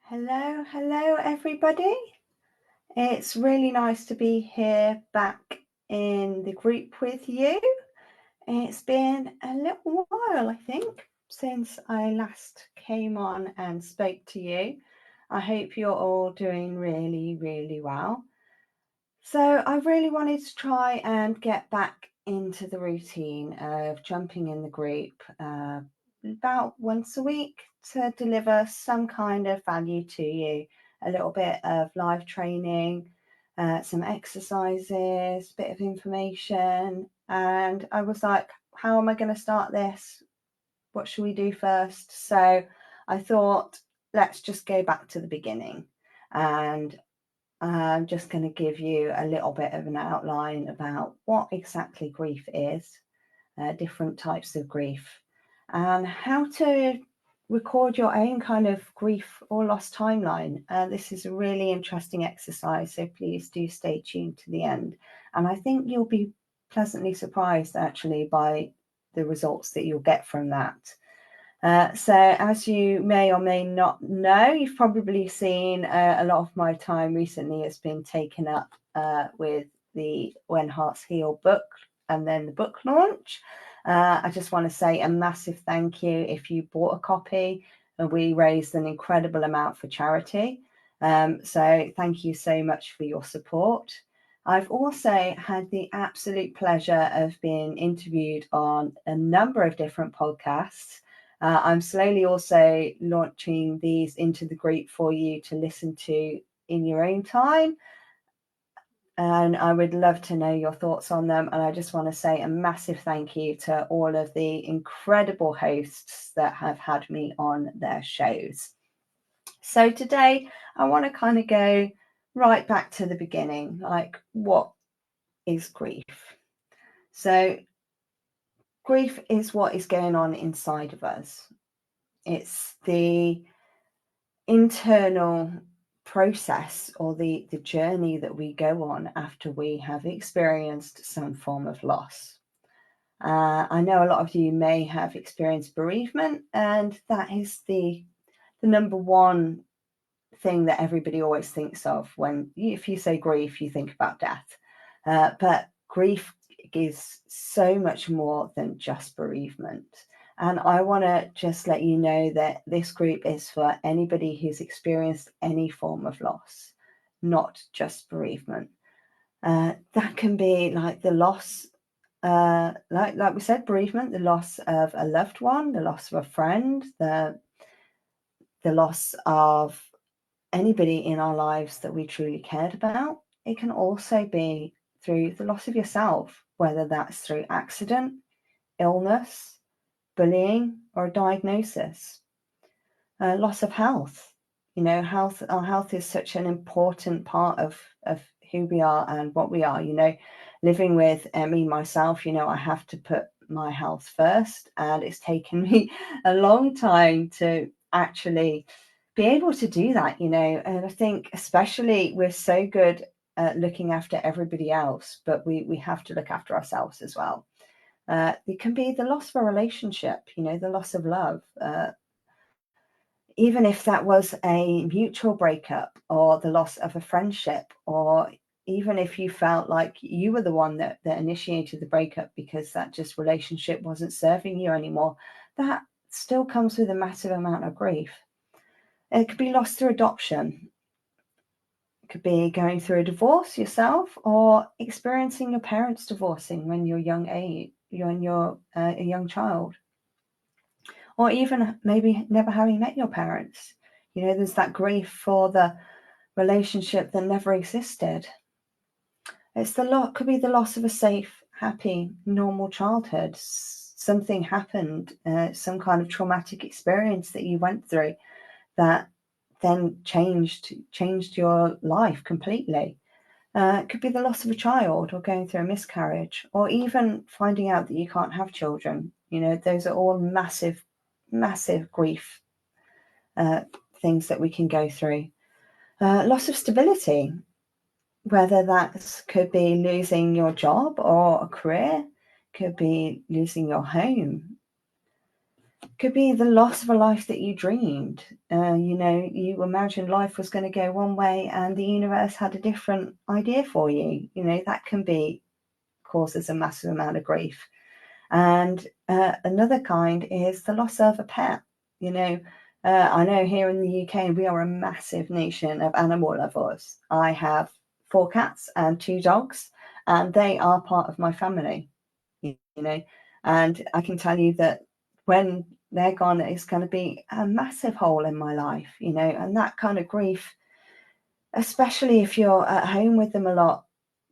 Hello everybody. It's really nice to be here back in the group with you. It's been a little while, I think, since I last came on and spoke to you. I hope you're all doing really well. So I really wanted to try and get back into the routine of jumping in the group about once a week to deliver some kind of value to you, a little bit of live training, some exercises, bit of information. And I was like, how am I going to start this? What should we do first? So I thought, let's just go back to the beginning. And I'm just going to give you a little bit of an outline about what exactly grief is, different types of grief, and how to record your own kind of grief or loss timeline. This is a really interesting exercise, so please do stay tuned to the end. And I think you'll be pleasantly surprised actually by the results that you'll get from that. So as you may or may not know, you've probably seen a lot of my time recently has been taken up with the When Hearts Heal book and then the book launch. I just want to say a massive thank you if you bought a copy. We raised an incredible amount for charity. So thank you so much for your support. I've also had the absolute pleasure of being interviewed on a number of different podcasts. I'm slowly also launching these into the group for you to listen to in your own time. And I would love to know your thoughts on them. And I just want to say a massive thank you to all of the incredible hosts that have had me on their shows. So today I want to kind of go right back to the beginning, like what is grief? So grief is what is going on inside of us. It's the internal process or the journey that we go on after we have experienced some form of loss. I know a lot of you may have experienced bereavement, and that is the number one thing that everybody always thinks of when if you say grief, you think about death. But grief is so much more than just bereavement. And I want to just let you know that this group is for anybody who's experienced any form of loss, not just bereavement. That can be like the loss, like we said, bereavement, the loss of a loved one, the loss of a friend, the loss of anybody in our lives that we truly cared about. It can also be through the loss of yourself, whether that's through accident, illness, bullying, or a diagnosis. Loss of health. You know, our health is such an important part of who we are and what we are. You know, living with me, myself, you know, I have to put my health first, and it's taken me a long time to actually be able to do that, you know. And I think especially we're so good at looking after everybody else, but we have to look after ourselves as well. It can be the loss of a relationship, you know, the loss of love. Even if that was a mutual breakup or the loss of a friendship, or even if you felt like you were the one that initiated the breakup because that just relationship wasn't serving you anymore, that still comes with a massive amount of grief. It could be lost through adoption. It could be going through a divorce yourself, or experiencing your parents divorcing when you're a young child, or even maybe never having met your parents. You know, there's that grief for the relationship that never existed. It's could be the loss of a safe, happy, normal childhood. Something happened, some kind of traumatic experience that you went through that then changed your life completely. It could be the loss of a child, or going through a miscarriage, or even finding out that you can't have children. You know, those are all massive grief things that we can go through. Loss of stability, whether that could be losing your job or a career, could be losing your home. Could be the loss of a life that you dreamed. You imagined life was going to go one way and the universe had a different idea for you. That can be causes a massive amount of grief. And another kind is the loss of a pet. I know here in the UK, we are a massive nation of animal lovers. I have 4 cats and 2 dogs, and they are part of my family, and I can tell you that when they're gone, it's going to be a massive hole in my life, and that kind of grief, especially if you're at home with them a lot,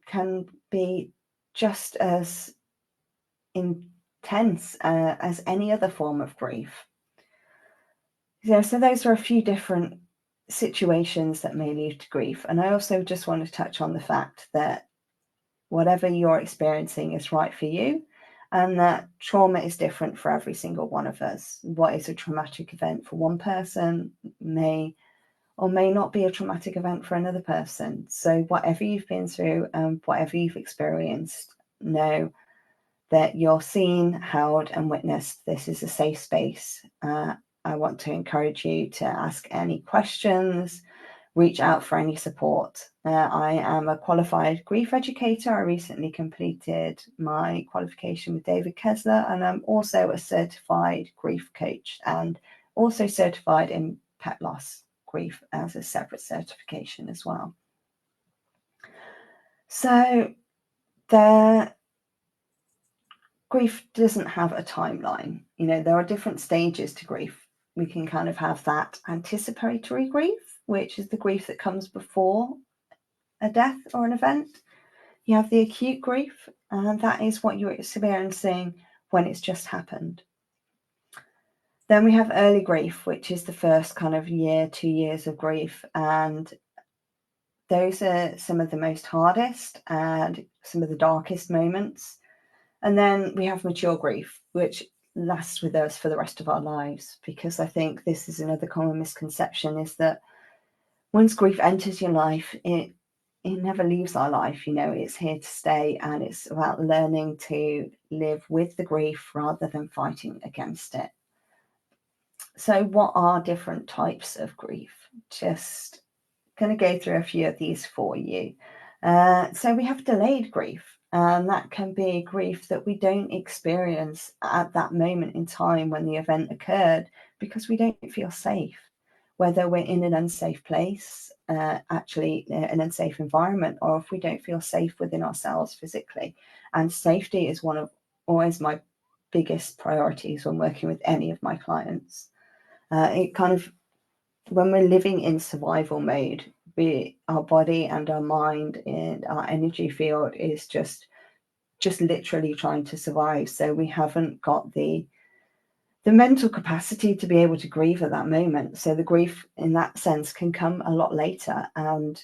can be just as intense as any other form of grief. So those are a few different situations that may lead to grief. And I also just want to touch on the fact that whatever you're experiencing is right for you, and that trauma is different for every single one of us. What is a traumatic event for one person may or may not be a traumatic event for another person. So whatever you've been through and whatever you've experienced, know that you're seen, held, and witnessed. This is a safe space. I want to encourage you to ask any questions, reach out for any support. I am a qualified grief educator. I recently completed my qualification with David Kessler, and I'm also a certified grief coach and also certified in pet loss grief as a separate certification as well. So grief doesn't have a timeline. There are different stages to grief. We can kind of have that anticipatory grief, which is the grief that comes before a death or an event. You have the acute grief, and that is what you're experiencing when it's just happened. Then we have early grief, which is the first kind of year, 2 years of grief, and those are some of the most hardest and some of the darkest moments. And then we have mature grief, which lasts with us for the rest of our lives, because I think this is another common misconception, is that once grief enters your life, it never leaves our life. It's here to stay, and it's about learning to live with the grief rather than fighting against it. So what are different types of grief? Just going to go through a few of these for you. So we have delayed grief, and that can be grief that we don't experience at that moment in time when the event occurred because we don't feel safe, whether we're in an unsafe place, actually an unsafe environment, or if we don't feel safe within ourselves physically. And safety is one of always my biggest priorities when working with any of my clients. When we're living in survival mode, our body and our mind and our energy field is just literally trying to survive. So we haven't got the mental capacity to be able to grieve at that moment. So the grief in that sense can come a lot later. And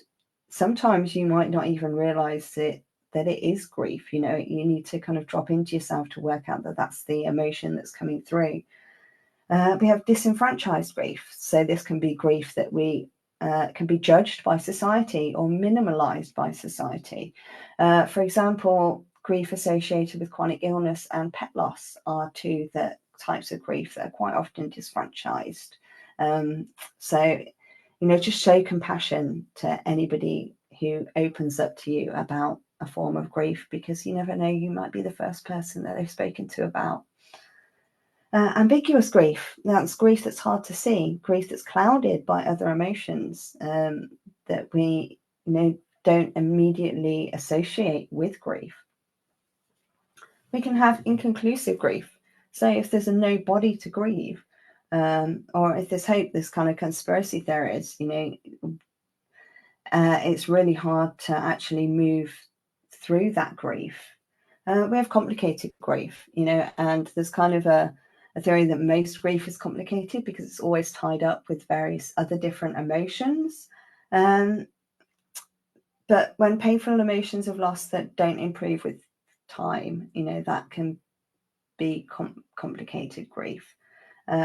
sometimes you might not even realize that it is grief. You need to kind of drop into yourself to work out that that's the emotion that's coming through. We have disenfranchised grief. So this can be grief that we can be judged by society or minimalized by society. For example, grief associated with chronic illness and pet loss are two types of grief that are quite often disenfranchised. So, just show compassion to anybody who opens up to you about a form of grief, because you never know, you might be the first person that they've spoken to about. Ambiguous grief, that's grief that's hard to see, grief that's clouded by other emotions that we don't immediately associate with grief. We can have inconclusive grief. So if there's no body to grieve, or if there's hope, this kind of conspiracy theories, it's really hard to actually move through that grief. We have complicated grief, and there's kind of a theory that most grief is complicated because it's always tied up with various other different emotions. But when painful emotions of loss that don't improve with time, that can be complicated grief.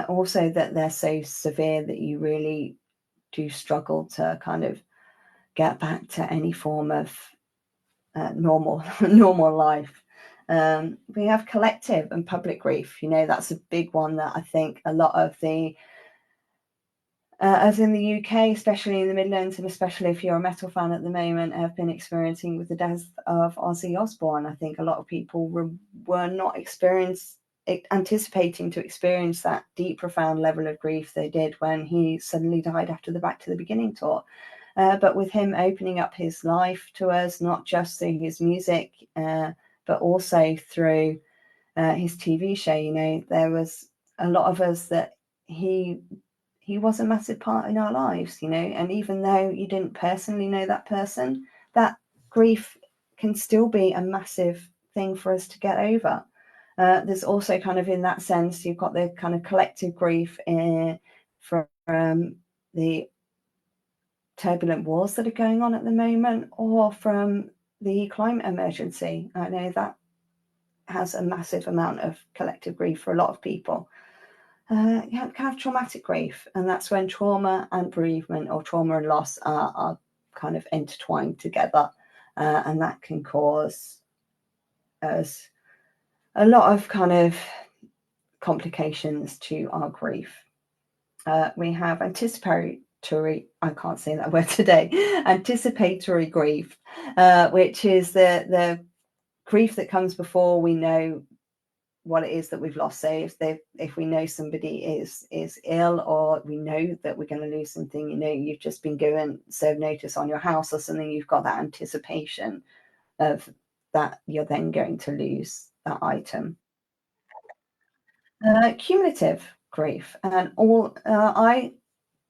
Also that they're so severe that you really do struggle to kind of get back to any form of normal life. We have collective and public grief. That's a big one that I think a lot of the as in the UK, especially in the Midlands, and especially if you're a metal fan at the moment, have been experiencing with the death of Ozzy Osbourne. I think a lot of people were not anticipating to experience that deep, profound level of grief they did when he suddenly died after the Back to the Beginning tour. But with him opening up his life to us, not just through his music, but also through his TV show, there was a lot of us that he was a massive part in our lives, and even though you didn't personally know that person, that grief can still be a massive thing for us to get over. There's also kind of, in that sense, you've got the kind of collective grief from the turbulent wars that are going on at the moment, or from the climate emergency. I know that has a massive amount of collective grief for a lot of people. You have traumatic grief, and that's when trauma and bereavement, or trauma and loss, are kind of intertwined together, and that can cause us a lot of kind of complications to our grief. We have anticipatory, I can't say that word today, anticipatory grief, which is the grief that comes before we know what it is that we've lost. So if we know somebody is ill, or we know that we're going to lose something, you've just been given served notice on your house or something, you've got that anticipation of that you're then going to lose that item. Cumulative grief, and I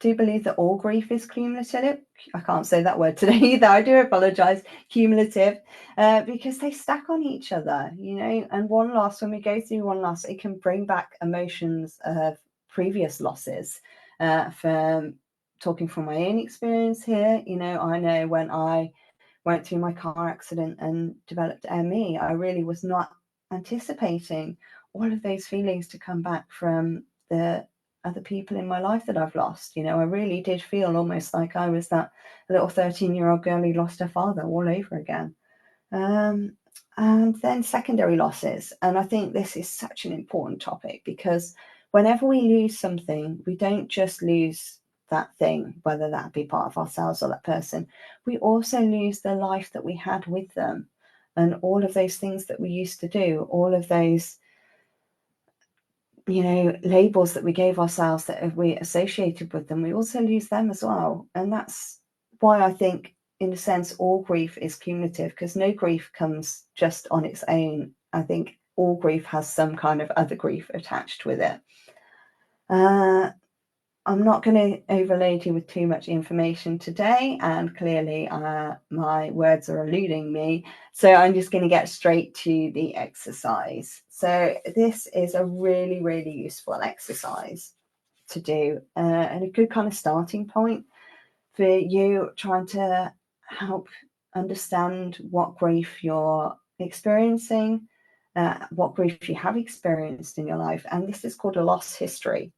do believe that all grief is cumulative. I can't say that word today either. I do apologize. Cumulative, because they stack on each other, and one loss, when we go through one loss, it can bring back emotions of previous losses. From talking from my own experience here, I know when I went through my car accident and developed ME, I really was not anticipating all of those feelings to come back from the other people in my life that I've lost. I really did feel almost like I was that little 13-year-old girl who lost her father all over again. And then secondary losses. And I think this is such an important topic, because whenever we lose something, we don't just lose that thing, whether that be part of ourselves or that person. We also lose the life that we had with them, and all of those things that we used to do, all of those labels that we gave ourselves that we associated with them, we also lose them as well. And that's why I think, in a sense, all grief is cumulative, because no grief comes just on its own. I think all grief has some kind of other grief attached with it. I'm not going to overload you with too much information today, and clearly my words are eluding me, so I'm just going to get straight to the exercise. So this is a really, really useful exercise to do, and a good kind of starting point for you trying to help understand what grief you're experiencing, what grief you have experienced in your life. And this is called a loss history.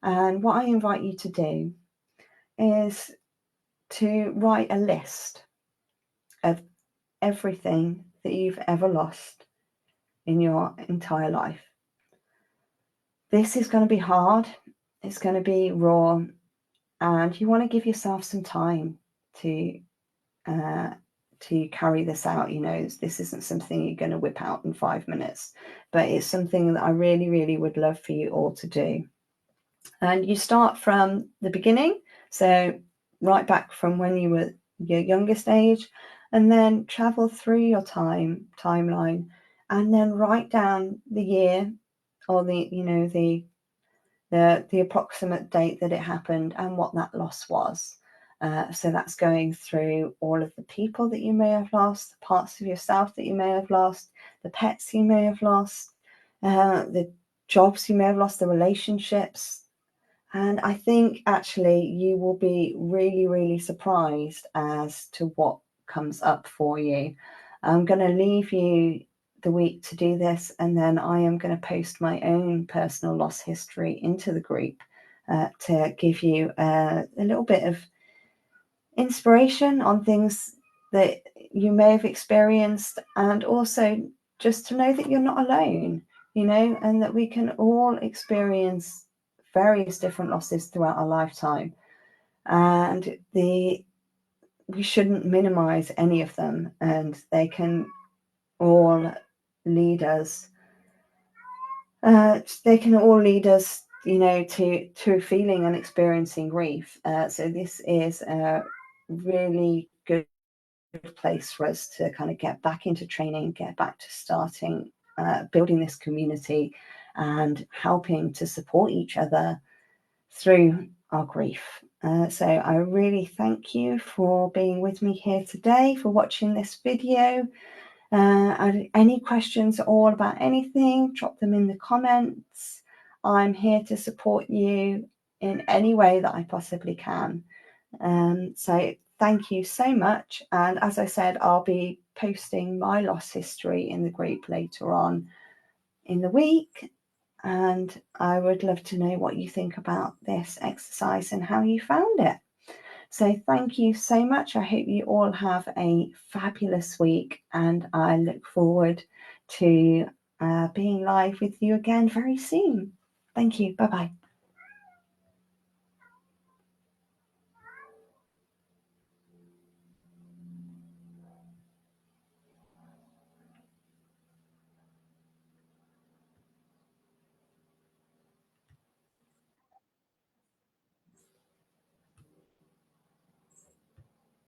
And what I invite you to do is to write a list of everything that you've ever lost in your entire life. This is going to be hard. It's going to be raw, and you want to give yourself some time to carry this out. This isn't something you're going to whip out in 5 minutes, but it's something that I really, really would love for you all to do. And you start from the beginning, so right back from when you were your youngest age, and then travel through your timeline, and then write down the year, or the approximate date that it happened, and what that loss was. So that's going through all of the people that you may have lost, the parts of yourself that you may have lost, the pets you may have lost, the jobs you may have lost, the relationships. And I think actually you will be really, really surprised as to what comes up for you. I'm going to leave you the week to do this, and then I am going to post my own personal loss history into the group to give you a little bit of inspiration on things that you may have experienced, and also just to know that you're not alone, and that we can all experience various different losses throughout our lifetime, and we shouldn't minimize any of them, and they can all lead us to feeling and experiencing grief. So this is a really good place for us to kind of get back into training, get back to starting building this community and helping to support each other through our grief. So I really thank you for being with me here today, for watching this video. Any questions at all about anything, drop them in the comments. I'm here to support you in any way that I possibly can. So thank you so much. And as I said, I'll be posting my loss history in the group later on in the week. And I would love to know what you think about this exercise and how you found it. So thank you so much. I hope you all have a fabulous week, and I look forward to being live with you again very soon. Thank you. Bye-bye.